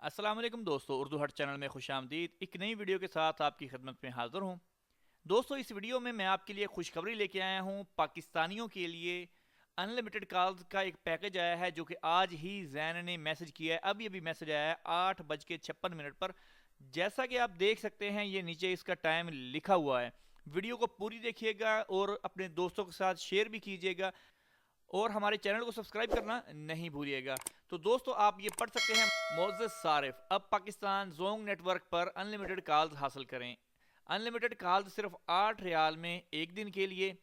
अस्सलाम वालेकुम दोस्तों, उर्दू हट चैनल में खुश आमदीद। एक नई वीडियो के साथ आपकी खिदमत में हाज़िर हूँ। दोस्तों, इस वीडियो में मैं आपके लिए खुशखबरी लेके आया हूँ। पाकिस्तानियों के लिए अनलिमिटेड कॉल्स का एक पैकेज आया है, जो कि आज ही जैन ने मैसेज किया है। अभी अभी मैसेज आया है 8:56 पर। जैसा कि आप देख सकते हैं, ये नीचे इसका टाइम लिखा हुआ है। वीडियो को पूरी देखिएगा और अपने दोस्तों के साथ शेयर भी कीजिएगा, और हमारे चैनल को सब्सक्राइब करना नहीं भूलिएगा। तो दोस्तों, आप ये पढ़ सकते हैं, मोज़ेज़ सारिफ अब पाकिस्तान जोंग नेटवर्क पर अनलिमिटेड कॉल्स हासिल करें। अनलिमिटेड कॉल्स सिर्फ 8 रियाल में एक दिन के लिए।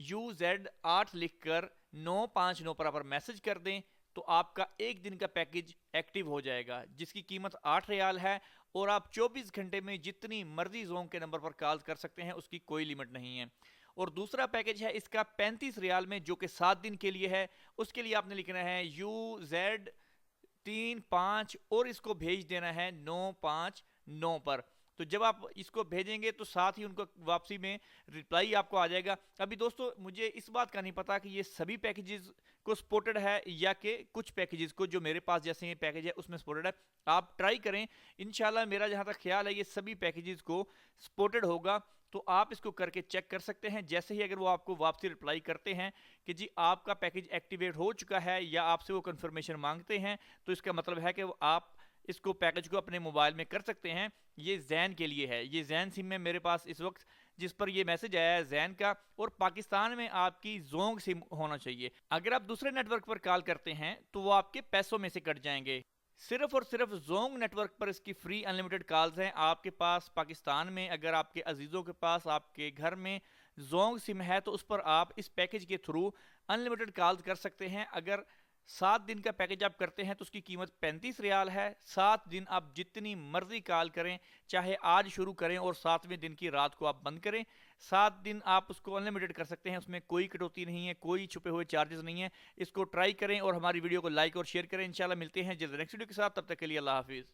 UZ8 लिखकर 959 पर मैसेज कर दें तो आपका एक दिन का पैकेज एक्टिव हो जाएगा, जिसकी कीमत 8 रियाल है। और आप 24 घंटे में जितनी मर्जी जोंग के नंबर पर कॉल कर सकते हैं, उसकी कोई लिमिट नहीं है। और दूसरा पैकेज है इसका 35 रियाल में, जो कि 7 दिन के लिए है। उसके लिए आपने लिखना है UZ35 और इसको भेज देना है 959 पर। तो जब आप इसको भेजेंगे तो साथ ही उनको वापसी में रिप्लाई आपको आ जाएगा। अभी दोस्तों, मुझे इस बात का नहीं पता कि ये सभी पैकेजेस को सपोर्टेड है या कि कुछ पैकेजेस को, जो मेरे पास जैसे ये पैकेज है उसमें सपोर्टेड है। आप ट्राई करें, इंशाल्लाह मेरा जहां तक ख्याल है ये सभी पैकेजेस को सपोर्टेड होगा। तो आप इसको करके चेक कर सकते हैं। जैसे ही अगर वो आपको वापसी रिप्लाई करते हैं कि जी आपका पैकेज एक्टिवेट हो चुका है, या आपसे वो कंफर्मेशन मांगते हैं, तो इसका मतलब है कि आप इसको पैकेज को अपने मोबाइल में कर सकते हैं। ये जैन के लिए है। ये जैन सिम में मेरे पास इस वक्त जिस पर ये मैसेज आया है जैन का, और पाकिस्तान में आपकी जोंग सिम होना चाहिए। अगर आप दूसरे नेटवर्क पर कॉल करते हैं तो वो आपके पैसों में से कट जाएंगे। सिर्फ और सिर्फ जोंग नेटवर्क पर इसकी फ्री अनलिमिटेड कॉल्स हैं। आपके पास पाकिस्तान में, अगर आपके अजीज़ों के पास आपके घर में जोंग सिम है, तो उस पर आप इस पैकेज के थ्रू अनलिमिटेड कॉल्स कर सकते हैं। अगर 7 दिन का पैकेज आप करते हैं तो उसकी कीमत 35 रियाल है। 7 दिन आप जितनी मर्जी कॉल करें, चाहे आज शुरू करें और 7वें दिन की रात को आप बंद करें। 7 दिन आप उसको अनलिमिटेड कर सकते हैं, उसमें कोई कटौती नहीं है, कोई छुपे हुए चार्जेस नहीं है। इसको ट्राई करें और हमारी वीडियो को लाइक और शेयर करें। इंशाल्लाह मिलते हैं जल्द नेक्स्ट वीडियो के साथ। तब तक के लिए अल्लाह हाफिज़।